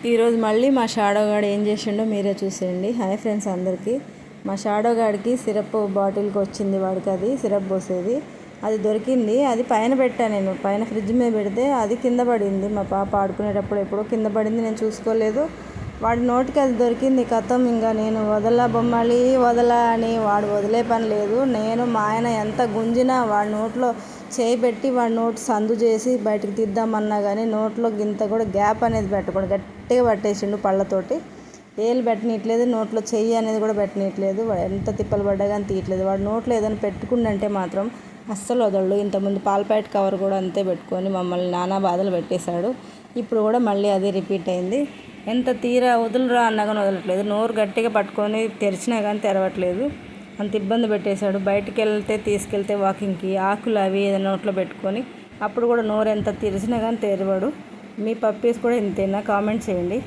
ఈరోజు మళ్ళీ మా షాడోగాడు ఏం చేసిండో మీరే చూసేయండి. హాయ్ ఫ్రెండ్స్ అందరికీ. మా షాడోగాడికి సిరప్ బాటిల్కి వచ్చింది, వాడికి అది సిరప్ పోసేది అది దొరికింది. అది పైన పెట్టాను, నేను పైన ఫ్రిడ్జ్ మీద పెడితే అది కింద పడింది. మా పాప ఆడుకునేటప్పుడు ఎప్పుడో కింద పడింది, నేను చూసుకోలేదు. వాడి నోటికి అది దొరికింది. కథం ఇంకా నేను బొమ్మాలి వదలా అని వాడు వదిలే పని లేదు. నేను మా ఆయన ఎంత గుంజినా వాడి నోట్లో చేయి పెట్టి వాడి నోటు సందు చేసి బయటకు తీద్దామన్నా కానీ నోట్లో గింత కూడా గ్యాప్ అనేది పెట్టకూడదు. గట్టిగా పట్టేసిండు పళ్ళతోటి. ఏళ్ళు పెట్టనీయట్లేదు, నోట్లో చెయ్యి అనేది కూడా పెట్టనీయట్లేదు. వాడు ఎంత తిప్పలు పడ్డా కానీ తీయట్లేదు. వాడు నోట్లో ఏదైనా పెట్టుకుండంటే మాత్రం అస్సలు వదలడు. ఇంతకుముందు పాల ప్యాకెట్ కవర్ కూడా అంతే పెట్టుకొని మమ్మల్ని నానా బాధలు పెట్టేశాడు. ఇప్పుడు కూడా మళ్ళీ అదే రిపీట్ అయింది. ఎంత తీరా వదులురా అన్నా కానీ వదలట్లేదు. నోరు గట్టిగా పట్టుకొని తెరిచినా కానీ తెరవట్లేదు. అంత ఇబ్బంది పెట్టేశాడు. బయటికి తీసుకెళ్తే వాకింగ్కి ఆకులు అవి ఏదైనా నోట్లో పెట్టుకొని అప్పుడు కూడా నోరు ఎంత తెరిచినా కానీ తెరవడు. మీ పప్పీస్ కూడా ఇంతేనా? కామెంట్ చేయండి.